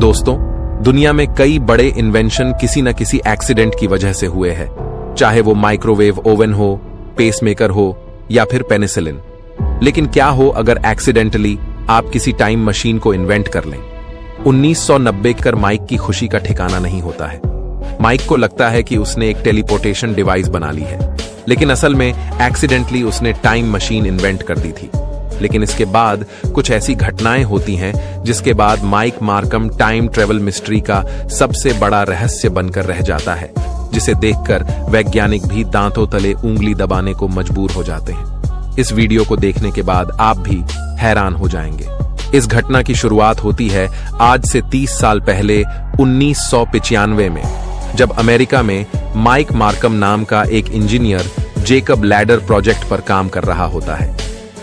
दोस्तों, दुनिया में कई बड़े इन्वेंशन किसी न किसी एक्सीडेंट की वजह से हुए हैं, चाहे वो माइक्रोवेव ओवन हो, पेसमेकर हो या फिर पेनिसिलिन। लेकिन क्या हो अगर एक्सीडेंटली आप किसी टाइम मशीन को इन्वेंट कर लें? 1990 कर माइक की खुशी का ठिकाना नहीं होता है। माइक को लगता है कि उसने एक टेलीपोर्टेशन डिवाइस बना ली है, लेकिन असल में एक्सीडेंटली उसने टाइम मशीन इन्वेंट कर दी थी। लेकिन इसके बाद कुछ ऐसी घटनाएं होती हैं जिसके बाद Mike Markham time travel mystery का सबसे बड़ा रहस्य बनकर रह जाता है, जिसे देखकर वैज्ञानिक भी दांतों तले उंगली दबाने को मजबूर हो जाते हैं। इस वीडियो को देखने के बाद आप भी हैरान हो जाएंगे। इस घटना की शुरुआत होती है आज से 30 साल पहले 1995 में, जब अमेरिका में माइक मार्कम नाम का एक इंजीनियर जेकब लैडर प्रोजेक्ट पर काम कर रहा होता है।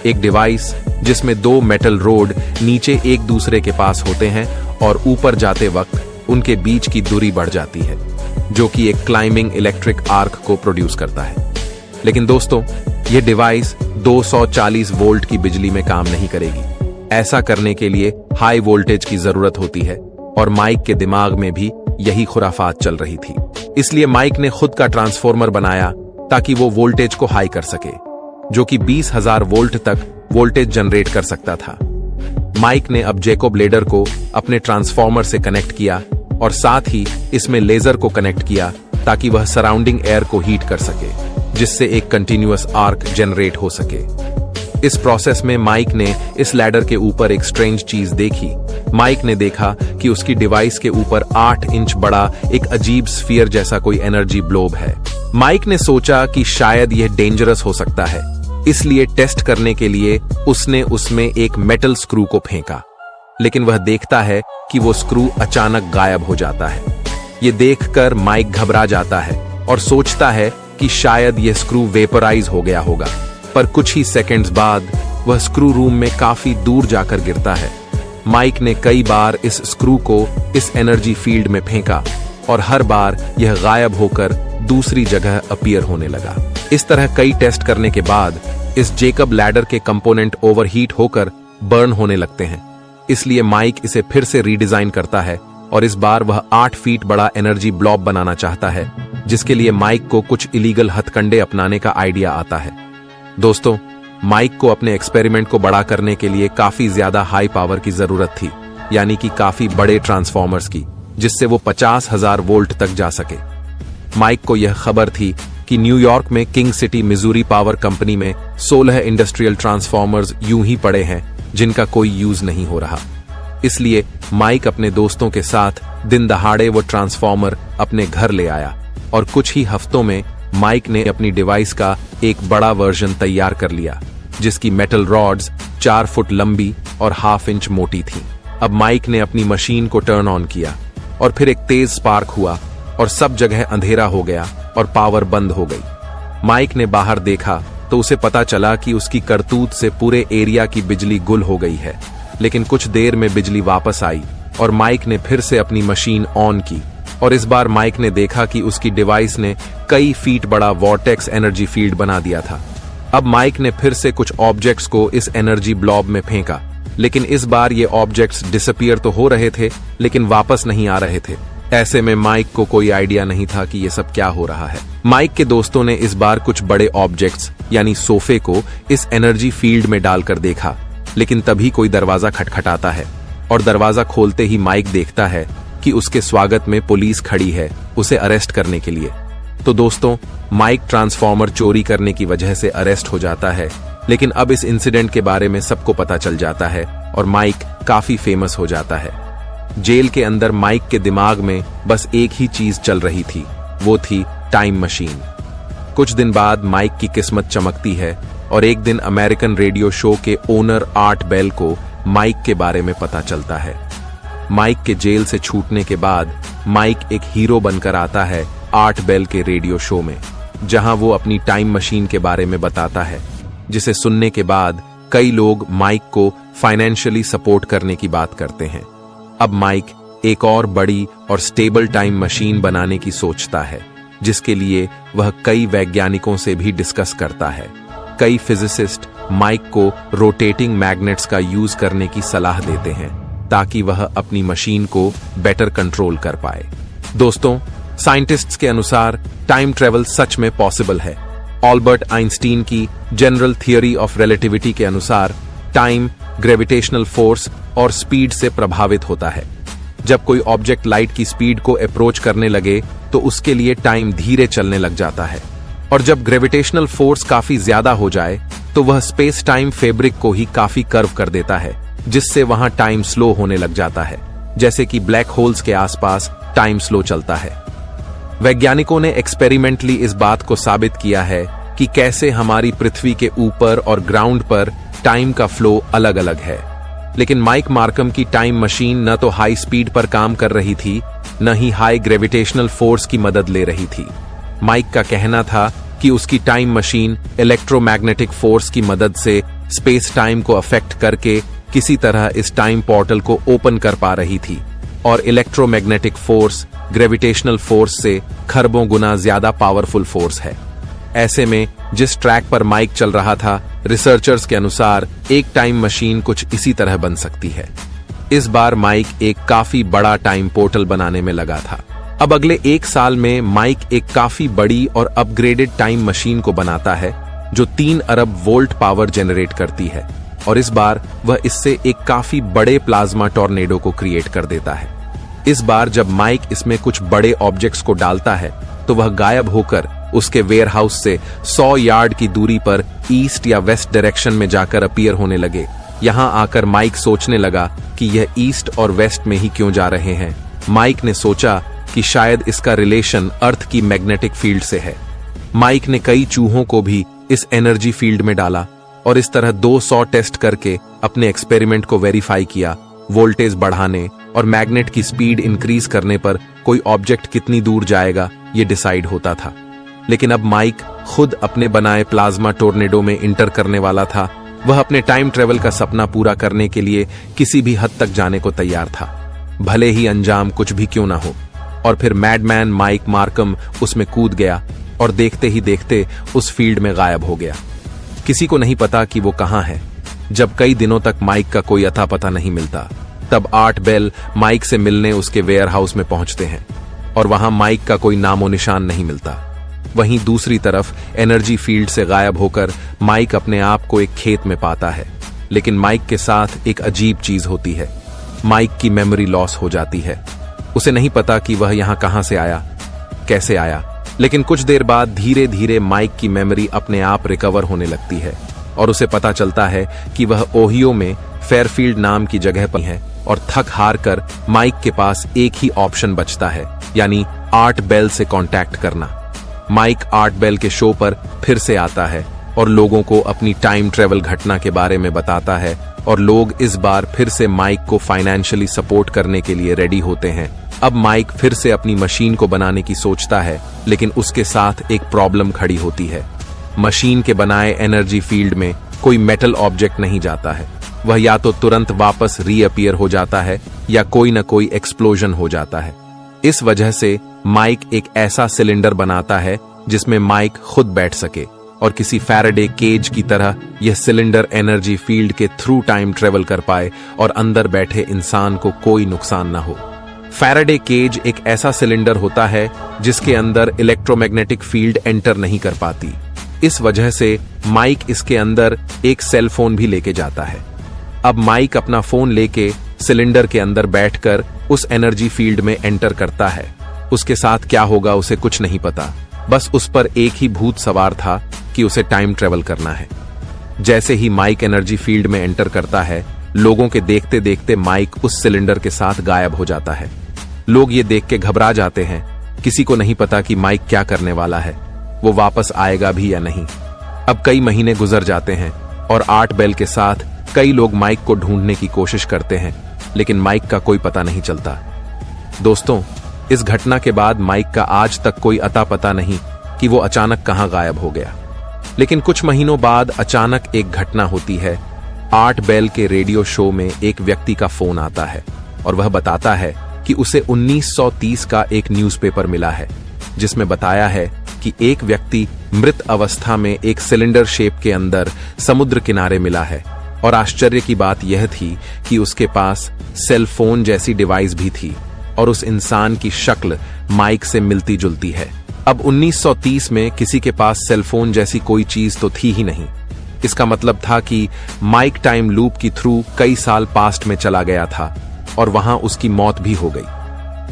एक डिवाइस जिसमें 2 मेटल रोड नीचे एक दूसरे के पास होते हैं और ऊपर जाते वक्त उनके बीच की दूरी बढ़ जाती है, जो कि एक क्लाइंबिंग इलेक्ट्रिक आर्क को प्रोड्यूस करता है। लेकिन दोस्तों, यह डिवाइस 240 वोल्ट की बिजली में काम नहीं करेगी। ऐसा करने के लिए हाई वोल्टेज की जरूरत होती है और माइक के दिमाग में भी यही खुराफात चल रही थी। इसलिए माइक ने खुद का ट्रांसफॉर्मर बनाया ताकि वो वोल्टेज को हाई कर सके, जो कि 20,000 वोल्ट तक वोल्टेज जनरेट कर सकता था। माइक ने अब जेकब लैडर को अपने ट्रांसफॉर्मर से कनेक्ट किया और साथ ही इसमें लेजर को कनेक्ट किया ताकि वह सराउंडिंग एयर को हीट कर सके, जिससे एक कंटिन्यूअस आर्क जनरेट हो सके। इस प्रोसेस में माइक ने इस लैडर के ऊपर एक स्ट्रेंज चीज देखी। माइक ने देखा कि उसकी डिवाइस के ऊपर 8 इंच बड़ा एक अजीब स्फीयर जैसा कोई एनर्जी ब्लोब है। माइक ने सोचा कि शायद यह डेंजरस हो सकता है, इसलिए टेस्ट करने के लिए उसने उसमें एक मेटल स्क्रू को फेंका। लेकिन वह देखता है कि वो स्क्रू अचानक गायब हो जाता है। ये देखकर माइक घबरा जाता है और सोचता है कि शायद यह स्क्रू वेपराइज हो गया होगा। पर कुछ ही सेकंड्स बाद वह स्क्रू रूम में काफी दूर जाकर गिरता है। माइक ने कई बार इस स्क्रू को इस एनर्जी फील्ड में फेंका और हर बार यह गायब होकर दूसरी जगह अपीयर होने लगा। इस तरह कई टेस्ट करने के बाद इस जेकब लैडर के कंपोनेंट ओवरहीट होकर बर्न होने लगते हैं। इसलिए माइक इसे फिर से रीडिजाइन करता है और इस बार वह 8 फीट बड़ा एनर्जी ब्लॉब बनाना चाहता है, जिसके लिए माइक को कुछ इलीगल हथकंडे अपनाने का आइडिया आता है। दोस्तों, माइक को अपने एक्सपेरिमेंट को बड़ा करने के लिए काफी ज्यादा हाई पावर की जरूरत थी, यानी कि काफी बड़े ट्रांसफॉर्मर्स की, जिससे वो 50,000 वोल्ट तक जा सके। माइक को यह खबर थी कि न्यूयॉर्क में king city Missouri power company में 16 इंडस्ट्रियल ट्रांसफॉर्मर्स यूं ही पड़े हैं जिनका कोई यूज नहीं हो रहा। इसलिए माइक अपने दोस्तों के साथ दिन दहाड़े वो ट्रांसफॉर्मर अपने घर ले आया और कुछ ही हफ्तों में माइक ने अपनी डिवाइस का एक बड़ा वर्जन तैयार कर लिया, जिसकी मेटल रॉड्स 4 फुट लंबी और 1/2 इंच मोटी थी। अब माइक ने अपनी मशीन को टर्न ऑन किया और फिर एक तेज स्पार्क हुआ और सब जगह अंधेरा हो गया और पावर बंद हो गई। माइक ने बाहर देखा तो उसे पता चला कि उसकी करतूत से पूरे एरिया की बिजली गुल हो गई है। लेकिन कुछ देर में बिजली वापस आई और माइक ने फिर से अपनी मशीन ऑन की और इस बार माइक ने देखा कि उसकी डिवाइस ने कई फीट बड़ा वॉर्टेक्स एनर्जी फील्ड बना दिया था। अब माइक ने फिर से कुछ ऑब्जेक्ट्स को इस एनर्जी ब्लॉब में फेंका, लेकिन इस बार ये ऑब्जेक्ट्स डिसअपीयर तो हो रहे थे लेकिन वापस नहीं आ रहे थे। ऐसे में माइक को कोई आइडिया नहीं था कि ये सब क्या हो रहा है। माइक के दोस्तों ने इस बार कुछ बड़े ऑब्जेक्ट्स यानी सोफे को इस एनर्जी फील्ड में डालकर देखा, लेकिन तभी कोई दरवाजा खटखटाता है और दरवाजा खोलते ही माइक देखता है कि उसके स्वागत में पुलिस खड़ी है उसे अरेस्ट करने के लिए। तो दोस्तों, माइक ट्रांसफॉर्मर चोरी करने की वजह से अरेस्ट हो जाता है, लेकिन अब इस इंसिडेंट के बारे में सबको पता चल जाता है और माइक काफी फेमस हो जाता है। जेल के अंदर माइक के दिमाग में बस एक ही चीज चल रही थी, वो थी टाइम मशीन। कुछ दिन बाद माइक की किस्मत चमकती है और एक दिन अमेरिकन रेडियो शो के ओनर आर्ट बेल को माइक के बारे में पता चलता है। माइक के जेल से छूटने के बाद माइक एक हीरो बनकर आता है आर्ट बेल के रेडियो शो में, जहां वो अपनी टाइम मशीन के बारे में बताता है, जिसे सुनने के बाद कई लोग माइक को फाइनेंशियली सपोर्ट करने की बात करते हैं। अब माइक एक और बड़ी और स्टेबल टाइम मशीन बनाने की सोचता है, जिसके लिए वह कई वैज्ञानिकों से भी डिस्कस करता है। कई फिजिसिस्ट माइक को रोटेटिंग मैग्नेट्स का यूज करने की सलाह देते हैं, ताकि वह अपनी मशीन को बेटर कंट्रोल कर पाए। दोस्तों, साइंटिस्ट्स के अनुसार टाइम ट्रेवल सच में पॉसिबल है। अल्बर्ट आइंस्टीन की जनरल थियरी ऑफ रिलेटिविटी के अनुसार टाइम ग्रेविटेशनल फोर्स और स्पीड से प्रभावित होता है। जब कोई ऑब्जेक्ट लाइट की स्पीड को अप्रोच करने लगे तो उसके लिए टाइम धीरे चलने लग जाता है, और जब ग्रेविटेशनल फोर्स काफी ज्यादा हो जाए तो वह स्पेस टाइम फैब्रिक को ही काफी कर्व कर देता है, जिससे वहां टाइम स्लो होने लग जाता है, जैसे कि ब्लैक होल्स के आसपास टाइम स्लो चलता है। वैज्ञानिकों ने एक्सपेरिमेंटली इस बात को साबित किया है कि कैसे हमारी पृथ्वी के ऊपर और ग्राउंड पर टाइम का फ्लो अलग अलग है। लेकिन माइक मार्कम की टाइम मशीन न तो हाई स्पीड पर काम कर रही थी, न ही हाई ग्रेविटेशनल फोर्स की मदद ले रही थी। माइक का कहना था कि उसकी टाइम मशीन इलेक्ट्रोमैग्नेटिक फोर्स की मदद से स्पेस टाइम को अफेक्ट करके किसी तरह इस टाइम पोर्टल को ओपन कर पा रही थी, और इलेक्ट्रोमैग्नेटिक फोर्स ग्रेविटेशनल फोर्स से खरबों गुना ज्यादा पावरफुल फोर्स है। ऐसे में जिस ट्रैक पर माइक चल रहा था, रिसर्चर्स के अनुसार एक टाइम मशीन कुछ इसी तरह बन सकती है। इस बार माइक एक काफी बड़ा टाइम पोर्टल बनाने में लगा था। अब अगले 1 साल में माइक एक काफी बड़ी और अपग्रेडेड टाइम मशीन को बनाता है जो 3 अरब वोल्ट पावर जनरेट करती है, और इस बार वह इससे एक काफी बड़े प्लाज्मा टॉर्नेडो को क्रिएट कर देता है। इस बार जब माइक इसमें कुछ बड़े ऑब्जेक्ट्स को डालता है तो वह गायब होकर उसके वेयरहाउस से 100 यार्ड की दूरी पर ईस्ट या वेस्ट डायरेक्शन में जाकर अपीयर होने लगे। यहां आकर माइक सोचने लगा कि यह ईस्ट और वेस्ट में ही क्यों जा रहे हैं। माइक ने सोचा कि शायद इसका रिलेशन अर्थ की मैग्नेटिक फील्ड से है। माइक ने कई चूहों को भी इस एनर्जी फील्ड में डाला और इस तरह 200 टेस्ट करके अपने एक्सपेरिमेंट को वेरीफाई किया। वोल्टेज बढ़ाने और मैग्नेट की स्पीड इंक्रीज करने पर कोई ऑब्जेक्ट कितनी दूर जाएगा ये डिसाइड होता था। लेकिन अब माइक खुद अपने बनाए प्लाज्मा टोर्नेडो में इंटर करने वाला था। वह अपने टाइम ट्रेवल का सपना पूरा करने के लिए किसी भी हद तक जाने को तैयार था, भले ही अंजाम कुछ भी क्यों ना हो। और फिर मैडमैन माइक मार्कम उसमें कूद गया और देखते ही देखते उस फील्ड में गायब हो गया। किसी को नहीं पता कि वो कहां है। जब कई दिनों तक माइक का कोई अता पता नहीं मिलता, तब आर्ट बेल माइक से मिलने उसके वेयरहाउस में पहुंचते हैं, और वहां माइक का कोई नामो निशान नहीं मिलता। वहीं दूसरी तरफ एनर्जी फील्ड से गायब होकर माइक अपने आप को एक खेत में पाता है। लेकिन माइक के साथ एक अजीब चीज होती है। माइक की मेमोरी लॉस हो जाती है। उसे नहीं पता कि वह यहां कहां से आया, कैसे आया। लेकिन कुछ देर बाद धीरे धीरे माइक की मेमोरी अपने आप रिकवर होने लगती है, और उसे पता चलता है कि वह ओहियो में फेयरफील्ड नाम की जगह पर है। और थक हार कर माइक के पास एक ही ऑप्शन बचता है, यानी आर्ट बेल से कांटेक्ट करना। माइक आर्ट बेल के शो पर फिर से आता है और लोगों को अपनी टाइम ट्रेवल घटना के बारे में बताता है, और लोग इस बार फिर से माइक को फाइनेंशियली सपोर्ट करने के लिए रेडी होते हैं। अब माइक फिर से अपनी मशीन को बनाने की सोचता है, लेकिन उसके साथ एक प्रॉब्लम खड़ी होती है। मशीन के बनाए एनर्जी फील्ड में कोई मेटल ऑब्जेक्ट नहीं जाता है। वह या तो तुरंत वापस रीअपीयर हो जाता है या कोई न कोई एक्सप्लोजन हो जाता है। इस वजह से माइक एक ऐसा सिलेंडर बनाता है जिसमें माइक खुद बैठ सके, और किसी फैराडे केज की तरह यह सिलेंडर एनर्जी फील्ड के थ्रू टाइम ट्रेवल कर पाए और अंदर बैठे इंसान को कोई नुकसान न हो। फैराडे केज एक ऐसा सिलेंडर होता है जिसके अंदर इलेक्ट्रोमैग्नेटिक फील्ड एंटर नहीं कर पाती। इस वजह से माइक इसके अंदर एक सेल फोन भी लेके जाता है। अब माइक अपना फोन लेके सिलेंडर के अंदर बैठकर उस एनर्जी फील्ड में एंटर करता है। उसके साथ क्या होगा उसे कुछ नहीं पता, बस उस पर एक ही भूत सवार था कि उसे टाइम ट्रेवल करना है। जैसे ही माइक एनर्जी फील्ड में एंटर करता है, लोगों के देखते देखते माइक उस सिलेंडर के साथ गायब हो जाता है। लोग ये देख के घबरा जाते हैं। किसी को नहीं पता कि माइक क्या करने वाला है, वो वापस आएगा भी या नहीं। अब कई महीने गुजर जाते हैं और आर्ट बेल के साथ कई लोग माइक को ढूंढने की कोशिश करते हैं, लेकिन माइक का कोई पता नहीं चलता। दोस्तों, इस घटना के बाद माइक का आज तक कोई अता पता नहीं कि वो अचानक कहां गायब हो गया। लेकिन कुछ महीनों बाद अचानक एक घटना होती है। आर्ट बेल के रेडियो शो में एक व्यक्ति का फोन आता है और वह बताता है कि उसे 1930 का एक न्यूज़पेपर मिला है, जिसमें बताया है कि एक व्यक्ति मृत अवस्था में एक सिलेंडर शेप के अंदर समुद्र किनारे मिला है। और आश्चर्य की बात यह थी कि उसके पास सेल फोन जैसी डिवाइस भी थी और उस इंसान की शक्ल माइक से मिलती जुलती है। अब 1930 में किसी के पास सेलफोन जैसी कोई चीज तो थी ही नहीं। इसका मतलब था कि माइक टाइम लूप की थ्रू कई साल पास्ट में चला गया था और वहां उसकी मौत भी हो गई।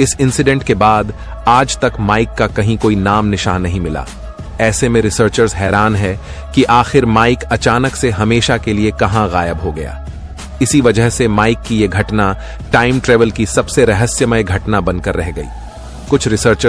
इस इंसिडेंट के बाद आज तक माइक का कहीं कोई नाम निशान नहीं मिला। ऐसे में रिसर्चर्स हैरान है कि आखिर माइक अचानक से हमेशा के लिए कहां गायब हो गया। इसी वजह से माइक की यह घटना टाइम ट्रेवल की सबसे रहस्यमय घटना बनकर रह गई। कुछ रिसर्चर